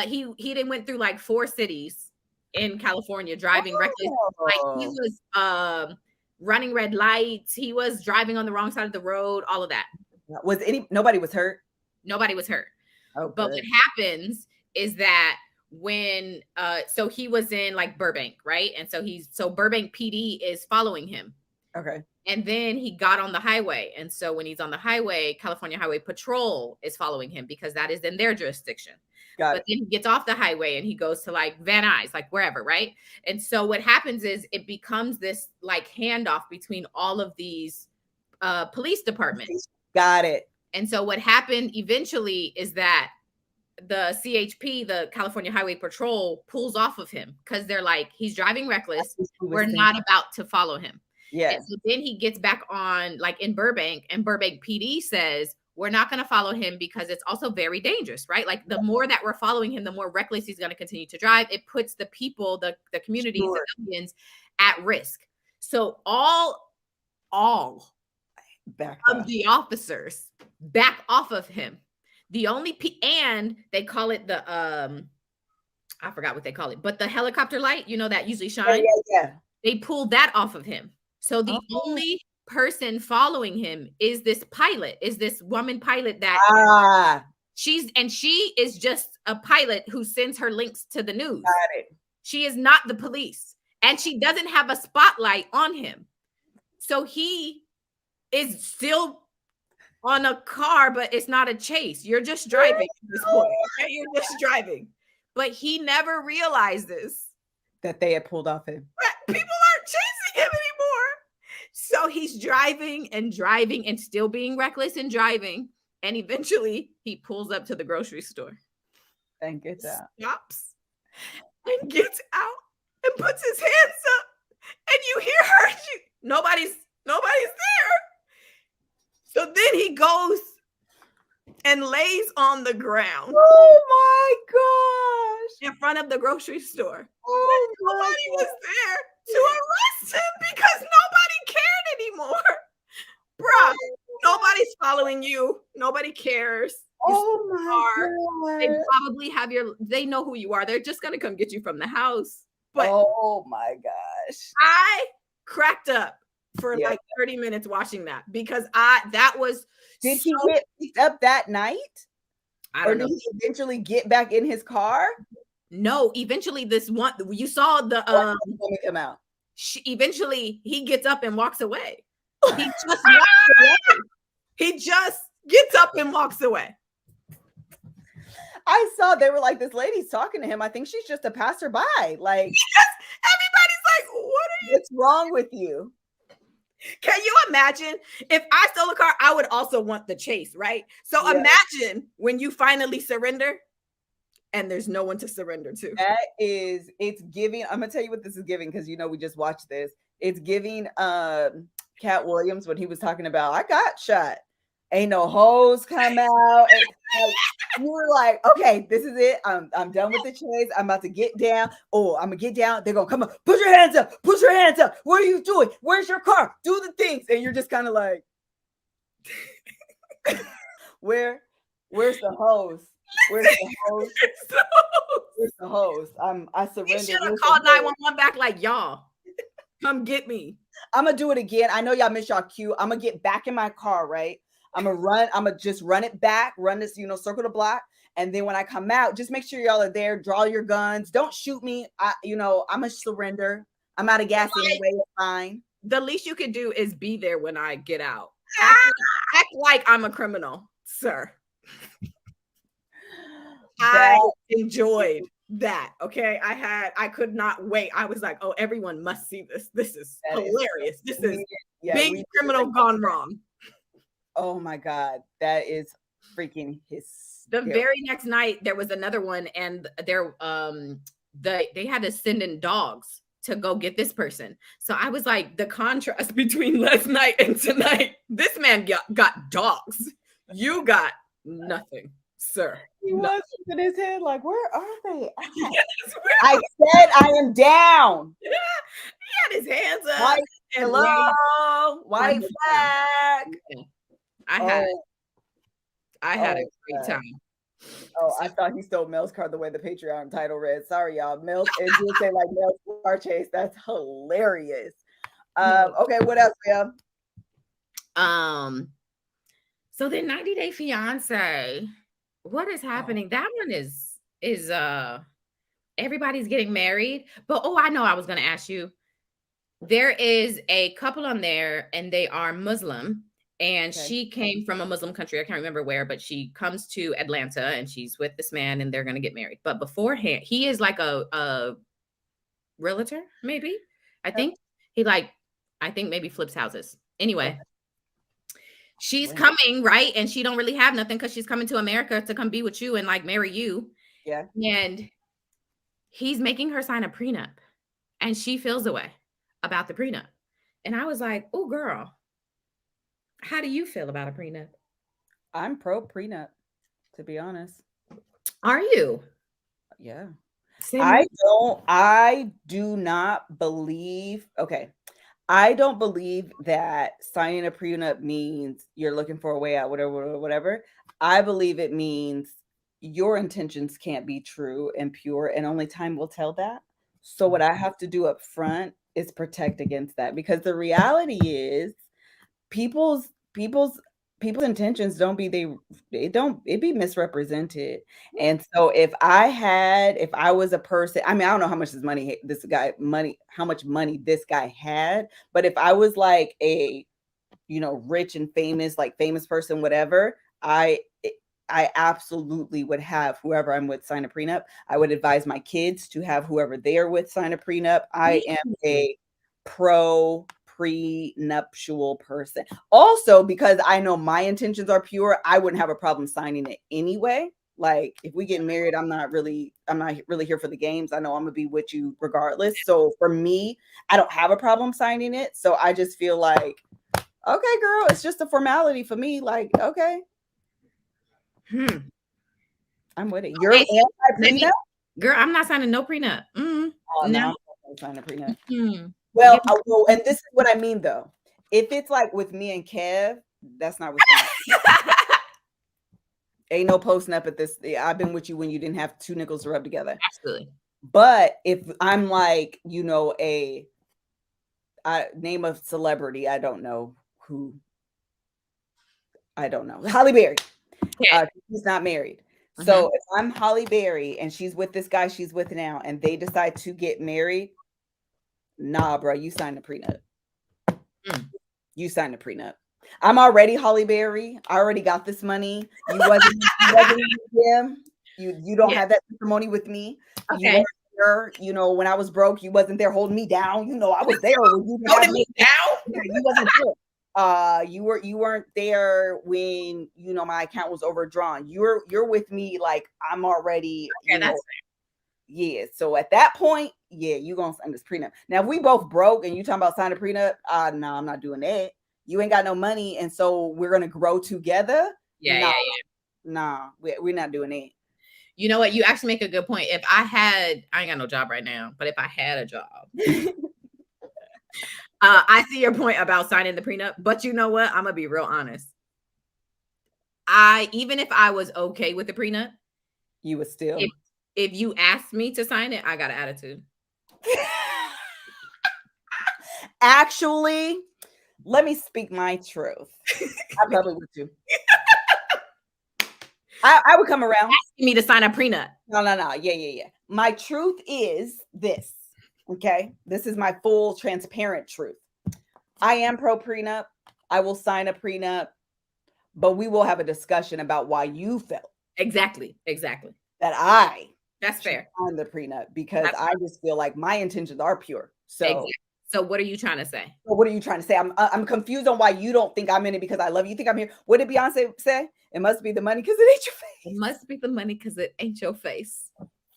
he didn't went through like 4 cities in California driving reckless. Like he was running red lights. He was driving on the wrong side of the road. All of that.
Nobody was hurt?
Nobody was hurt.
Oh,
but what happens is that when so he was in like Burbank, right? And so Burbank PD is following him.
Okay.
And then he got on the highway. And so when he's on the highway, California Highway Patrol is following him because that is in their jurisdiction. But then he gets off the highway and he goes to like Van Nuys, like wherever, right? And so what happens is it becomes this like handoff between all of these police departments.
Got it.
And so what happened eventually is that the CHP, the California Highway Patrol, pulls off of him because they're like, he's driving reckless. We're not about to follow him. Yeah. And so then he gets back on like in Burbank, and Burbank PD says, we're not going to follow him because it's also very dangerous, right? Like the more that we're following him, the more reckless he's going to continue to drive. It puts the people, the communities,
Sure.
the Indians at risk. So all
Back
of
up.
the officers back off of him. The only and they call it the I forgot what they call it, but the helicopter light, you know, that usually shines.
Yeah.
They pulled that off of him. So the only person following him is this pilot, is this woman pilot that she is just a pilot who sends her links to the news.
Got it.
She is not the police, and she doesn't have a spotlight on him. So he is still on a car, but it's not a chase. You're just driving at this point. Okay? You're just driving. But he never realizes
that they had pulled off him.
People aren't chasing him anymore. So he's driving and still being reckless and driving. And eventually he pulls up to the grocery store.
And gets out.
Stops and gets out and puts his hands up. And you hear her. Nobody's there. So then he goes and lays on the ground.
Oh my gosh.
In front of the grocery store.
Oh,
nobody was there to arrest him because nobody cared anymore. Bruh, nobody's following you. Nobody cares.
Oh my God.
They probably have they know who you are. They're just going to come get you from the house. But
oh my gosh.
I cracked up for like 30 minutes watching that because that was.
Did he get picked up that night?
I don't know.
Did he eventually get back in his car?
No, eventually this one, you saw the
come out.
Eventually he gets up and walks away. He just walks away. He just gets up and walks away.
I saw they were like, this lady's talking to him. I think she's just a passerby. Like
everybody's like,
what's wrong with you?
Can you imagine if I stole a car? I would also want the chase, right? So imagine when you finally surrender and there's no one to surrender to.
It's giving. I'm gonna tell you what this is giving because we just watched this. It's giving Cat Williams when he was talking about I got shot. Ain't no hoes come out. You were like, okay, this is it. I'm done with the chase. I'm about to get down. Oh, I'm gonna get down. They're gonna come up. Put your hands up. Put your hands up. What are you doing? Where's your car? Do the things. And you're just kind of like, where's the hose? Where's the hose? Where's the hose? I surrendered.
You should have called 911 back like, y'all, come get me.
I'm gonna do it again. I know y'all missed y'all cue. I'm gonna get back in my car, right? I'm gonna just run it back, run this, circle the block. And then when I come out, just make sure y'all are there. Draw your guns. Don't shoot me. I'm gonna surrender. I'm out of gas anyway. It's fine.
The least you could do is be there when I get out. Act like I'm a criminal, sir. I enjoyed that. Okay. I could not wait. I was like, oh, everyone must see this. This is hilarious. This is being criminal gone wrong.
Oh my God. That is freaking
The very next night there was another one and they had to send in dogs to go get this person. So I was like, the contrast between last night and tonight, this man got dogs. You got nothing, sir.
He was in his head like, where are they? I said I am down.
Yeah. He had his hands up.
White, hello, white flag.
I had a great time.
Oh, I thought he stole Mel's car the way the Patreon title read. Sorry, y'all. Mel, it did say like Mel's car chase. That's hilarious. Okay, what else, Mel?
So the 90 Day Fiance. What is happening? That one is everybody's getting married. But I know I was gonna ask you. There is a couple on there, and they are Muslim. And she came from a Muslim country. I can't remember where, but she comes to Atlanta and she's with this man and they're going to get married. But beforehand, he is like a realtor, maybe. I think maybe flips houses. Anyway, she's coming, right? And she don't really have nothing because she's coming to America to come be with you and like marry you.
Yeah.
And he's making her sign a prenup and she feels away about the prenup. And I was like, oh, girl. How do you feel about a prenup?
I'm pro prenup, to be honest.
Are you?
Yeah.
Say more.
I do not believe, okay. I don't believe that signing a prenup means you're looking for a way out, whatever, whatever. I believe it means your intentions can't be true and pure, and only time will tell that. So what I have to do up front is protect against that, because the reality is people's people's people's intentions don't be they don't it be misrepresented. And so if I was a person, I mean, I don't know how much how much money this guy had, but if I was like a, rich and famous, like famous person, whatever, I absolutely would have whoever I'm with sign a prenup. I would advise my kids to have whoever they're with sign a prenup. I
Me
am
too.
a pro prenuptial person. Also, because I know my intentions are pure, I wouldn't have a problem signing it anyway. Like if we get married, I'm not really here for the games. I know I'm gonna be with you regardless. So for me, I don't have a problem signing it. So I just feel like, okay, girl, it's just a formality for me. Like, okay,
Hmm.
I'm with it. You're
Okay, so
anti
let
prenup?
me, girl, I'm not signing no prenup.
Oh no,
No.
I'm not gonna sign a prenup.
Mm.
Well,
Give me.
and this is what I mean though. If it's like with me and Kev, that's not what's gonna happen. Ain't no posting up at this. I've been with you when you didn't have two nickels to rub together.
Absolutely.
But if I'm like, name of celebrity, I don't know who. I don't know. Holly Berry.
Okay.
She's not married.
Mm-hmm.
So if I'm Holly Berry and she's with this guy she's with now, and they decide to get married, nah, bro, you signed a prenup.
Mm.
You signed a prenup. I'm already Holly Berry. I already got this money. You wasn't him. You don't
Yeah.
have that testimony with me. You
Okay.
weren't there, when I was broke. You wasn't there holding me down. I was there when you didn't have
Holding
money.
me down.
Yeah, you wasn't there. You weren't there when my account was overdrawn. You're with me, like I'm already,
Okay, that's
yeah. So at that point, yeah, you gonna sign this prenup. Now if we both broke and you talking about signing a prenup, no, I'm not doing that. You ain't got no money, and so we're gonna grow together.
yeah,
Nah,
yeah.
we're not doing that.
You know what? You actually make a good point. If I ain't got no job right now, but if I had a job, I see your point about signing the prenup. But you know what? I'm gonna be real honest. Even if I was okay with the prenup,
You would still.
if if you asked me to sign it, I got an attitude.
Actually, let me speak my truth. I probably would too. I would come around.
Asking me to sign a prenup.
No. Yeah. My truth is this. Okay. This is my full transparent truth. I am pro prenup. I will sign a prenup, but we will have a discussion about why you felt
Exactly. Exactly.
that I
That's
should
fair.
sign the prenup, because
That's
I just feel like my intentions are pure.
exactly.
So,
So what are you trying to say?
what are you trying to say? I'm confused on why you don't think I'm in it because I love you. You think I'm here? What did Beyonce say? It must be the money because it ain't your
It
face.
must be the money because it ain't your face.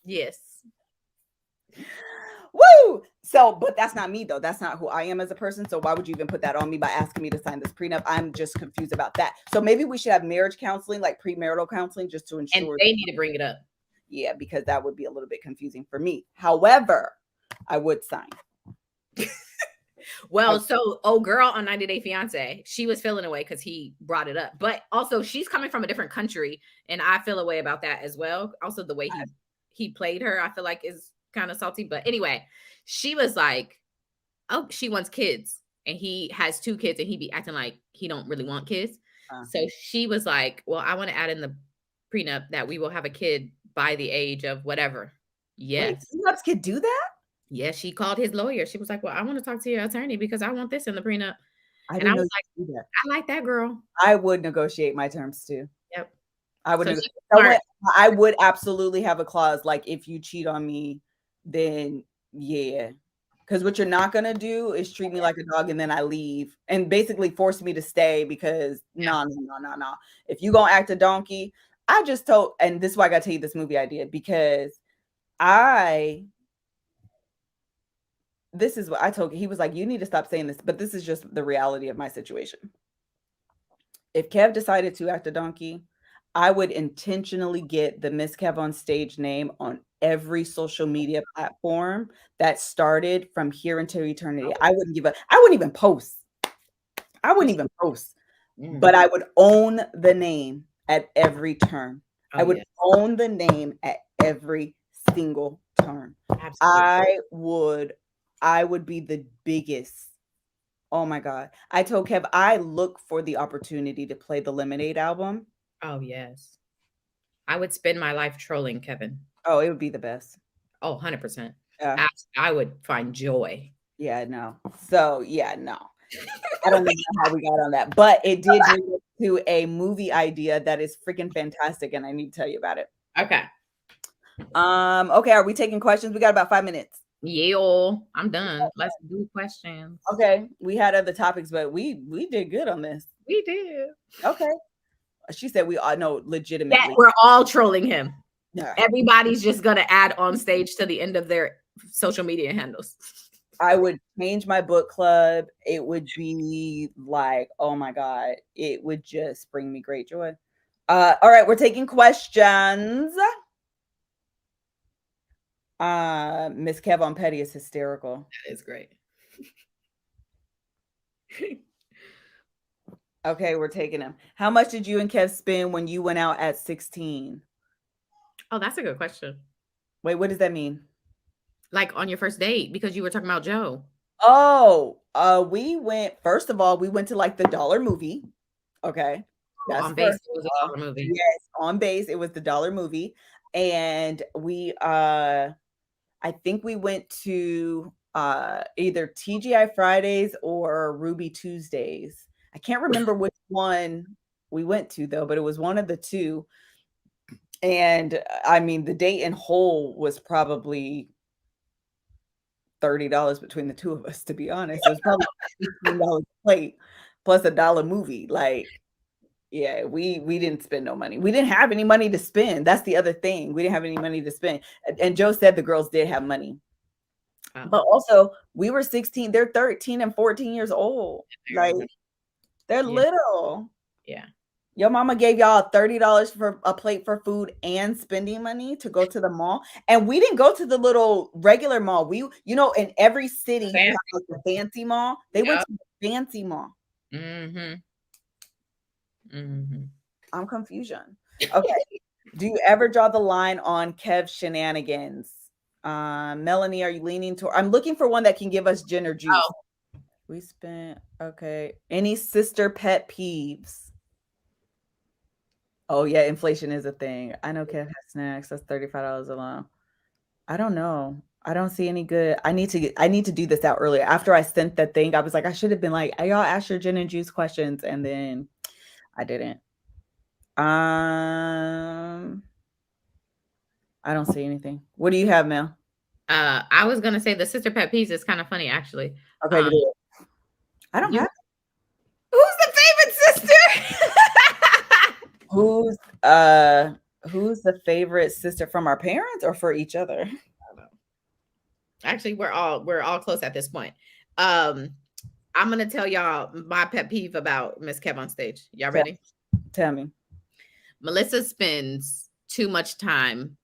Yes.
Woo! So, but that's not me though. That's not who I am as a person. So why would you even put that on me by asking me to sign this prenup? I'm just confused about that. So maybe we should have marriage counseling, like premarital counseling, just to
And
ensure.
they need to bring it up.
Yeah, because that would be a little bit confusing for me. However, I would sign.
Well, so old girl on 90 Day Fiance, she was feeling away because he brought it up. But also she's coming from a different country, and I feel a way about that as well. Also, the way he played her, I feel like is kind of salty. But anyway, she was like, oh, she wants kids. And he has two kids, and he be acting like he don't really want kids. So she was like, well, I want to add in the prenup that we will have a kid by the age of whatever.
Wait,
Yes.
prenups could do that?
Yes, she called his lawyer. She was like, well, I want to talk to your attorney because I want this in the prenup.
I
And I
didn't know
was
you
like,
could do that.
I like that girl.
I would negotiate my terms too.
Yep.
I would.
So
Neg-
she was smart.
I would absolutely have a clause like, if you cheat on me, then yeah. Because what you're not gonna do is treat me like a dog and then I leave and basically force me to stay because
Yeah.
no. If you gonna act a donkey, I just told, and this is why I gotta tell you this movie idea, because this is what I told. He was like, you need to stop saying this, but this is just the reality of my situation. if Kev decided to act a donkey, I would intentionally get the Miss Kev on Stage name on every social media platform that started from here until eternity. I wouldn't give a I wouldn't even post. I wouldn't even post, but I would own the name at every turn. I
Oh
would
yeah,
own the name at every single turn.
absolutely.
I would be the biggest. Oh my God. I told Kev I look for the opportunity to play the Lemonade album.
Oh yes. I would spend my life trolling Kevin.
Oh, it would be the best.
Oh, 100%.
Yeah.
I would find joy.
Yeah, no. So, yeah, no. I don't even know how we got on that, but it did lead us to a movie idea that is freaking fantastic, and I need to tell you about it.
Okay.
Okay, are we taking questions? We got about 5 minutes.
Yeah, I'm done. Let's do questions.
Okay, we had other topics, but we did good on this.
We did.
Okay. She said we all know
Yeah,
legitimately.
we're all trolling him.
Yeah.
Everybody's just gonna add on stage to the end of their social media handles.
I would change my book club. It would be like, oh my God, it would just bring me great joy. All right, we're taking questions. Miss Kev on Petty is hysterical.
That is great.
Okay, we're taking him. How much did you and Kev spend when you went out at 16?
Oh, that's a good question.
Wait, what does that mean?
Like on your first date, because you were talking about Joe.
Oh, we went, first of all, we went to like the dollar movie. Okay. That's
On base,
first.
it was a dollar movie.
Yes, on base, it was the dollar movie. And we I think we went to either TGI Fridays or Ruby Tuesdays. I can't remember which one we went to though, but it was one of the two. And I mean, the date in whole was probably $30 between the two of us, to be honest. It was probably $15 a plate plus $1 movie. Like, yeah, we didn't spend no money. We didn't have any money to spend. That's the other thing. We didn't have any money to spend. And Joe said the girls did have money.
Oh.
But also, we were 16. They're 13 and 14 years old. Like, they're little.
Yeah.
Your mama gave y'all $30 for a plate for food and spending money to go to the mall. And we didn't go to the little regular mall. We, in every city, you have like the fancy mall. They went to the fancy mall.
Mm-hmm.
I'm confusion. Okay. Do you ever draw the line on Kev shenanigans? Melanie, are you leaning toward? I'm looking for one that can give us gin or juice.
Oh.
We spent, okay. Any sister pet peeves? Oh yeah, inflation is a thing. I know Kev has snacks. That's $35 alone. I don't know. I don't see any good. I need to do this out earlier. After I sent that thing, I was like, I should have been like, y'all ask your gin and juice questions, and then I didn't. I don't see anything. What do you have, Mel?
I was gonna say the sister pet peeves is kind of funny, actually.
Okay, I don't have.
Who's the favorite sister?
Who's the favorite sister from our parents or for each other?
Actually, we're all close at this point. I'm gonna tell y'all my pet peeve about Miss Kev on Stage. Y'all ready?
Tell me.
Melissa spends too much time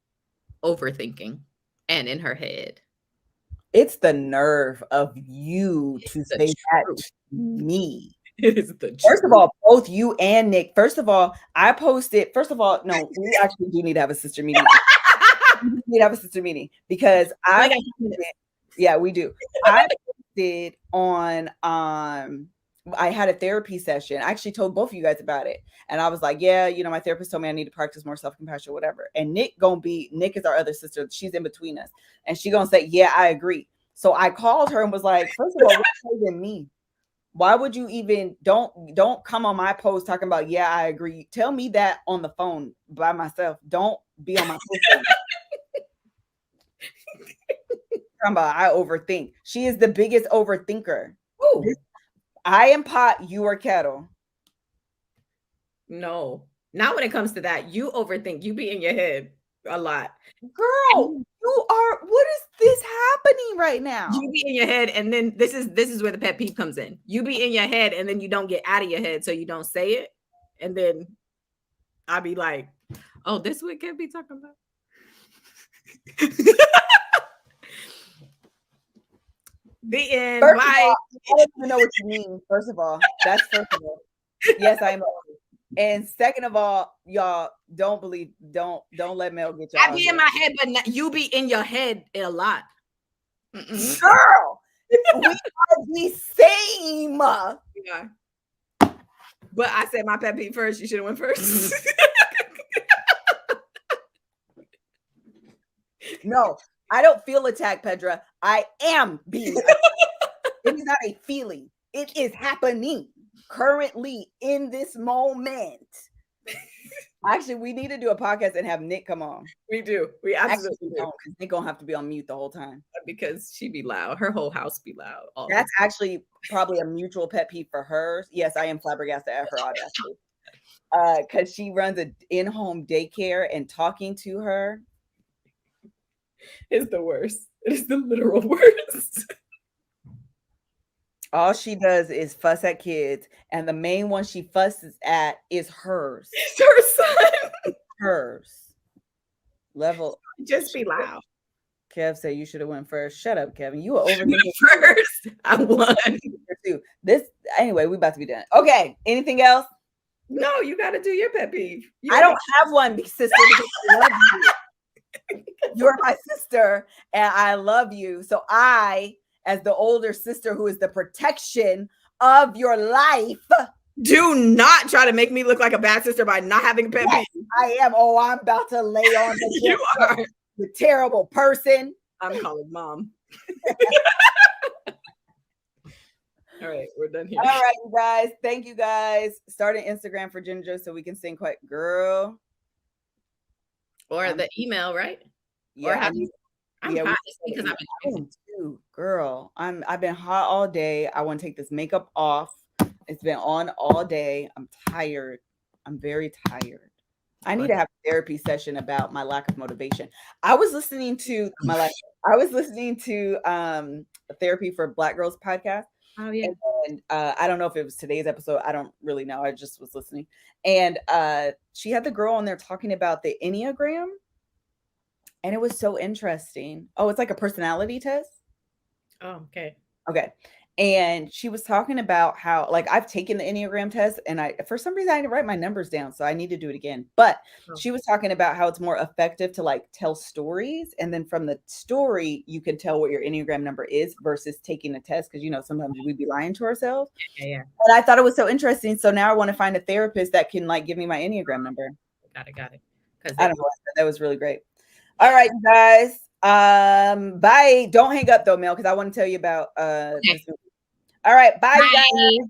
overthinking and in her head.
It's the nerve of you to say that to me.
It is the
First of all, both you and Nick. First of all, I posted. First of all, no, we actually do need to have a sister meeting. We need to have a sister meeting because yeah, we do. I posted on I had a therapy session. I actually told both of you guys about it. And I was like, yeah, my therapist told me I need to practice more self-compassion, whatever. And Nick is our other sister. She's in between us. And she gonna say, yeah, I agree. So I called her and was like, first of all, what's than me? Why would you even don't come on my post talking about, yeah, I agree. Tell me that on the phone by myself. Don't be on my post. Talking about I overthink. She is the biggest overthinker.
Ooh.
I am pot, you are kettle.
No, not when it comes to that. You overthink. You be in your head a lot.
Girl, you are, what is this happening right now?
You be in your head, and then this is where the pet peeve comes in. You be in your head, and then you don't get out of your head, so you don't say it. And then I'll be like, oh, this what Kev be talking about? The end.
First
Bye.
of all, I don't even know what you mean. First of all, that's first of all. Yes, I am. And second of all, y'all don't let Mel get y'all.
I be in my head, but not, you be in your head a lot.
Girl, we are the same.
Yeah. But I said my pet peeve first. You should have went first.
No, I don't feel attacked, Pedra. I am being attacked. It is not a feeling. It is happening currently in this moment. Actually, we need to do a podcast and have Nick come on.
We do. We absolutely do.
Because Nick gonna have to be on mute the whole time.
Because she be loud. Her whole house be loud.
That's actually probably a mutual pet peeve for her. Yes, I am flabbergasted at her audacity. Because she runs an in-home daycare and talking to her
is the worst. It is the literal worst.
All she does is fuss at kids, and the main one she fusses at is hers.
It's her son.
Hers. Level.
Just be loud.
Kev said you should have went first. Shut up, Kevin. You were overthinking
first. I won.
This anyway. We about to be done. Okay. Anything else?
No, you got to do your pet peeve.
I don't have one, sister. Because I love you. You're my sister, and I love you. So I, as the older sister who is the protection of your life,
do not try to make me look like a bad sister by not having a pet peeve.
I am. Oh, I'm about to lay on the
you are
the terrible person.
I'm calling mom. All right, we're done here.
All right, you guys. Thank you guys. Start an Instagram for Ginger so we can sing quite girl.
Or the email, right?
Yeah,
or have you? I'm hot because I've been
too, girl. I've been hot all day. I want to take this makeup off. It's been on all day. I'm tired. I'm very tired. I need to have a therapy session about my lack of motivation. I was listening to a therapy for Black Girls podcast.
Oh yeah.
And I don't know if it was today's episode. I don't really know. I just was listening. And she had the girl on there talking about the Enneagram. And it was so interesting. Oh, it's like a personality test.
Oh, okay.
Okay. And she was talking about how, like, I've taken the Enneagram test and for some reason I didn't write my numbers down. So I need to do it again. But she was talking about how it's more effective to like tell stories. And then from the story, you can tell what your Enneagram number is versus taking a test. Cause sometimes we'd be lying to ourselves.
Yeah.
And I thought it was so interesting. So now I want to find a therapist that can like give me my Enneagram number.
Got it.
I don't know. That was really great. All right, you guys. Bye. Don't hang up though, Mel, because I want to tell you about this movie. All right, bye. You guys.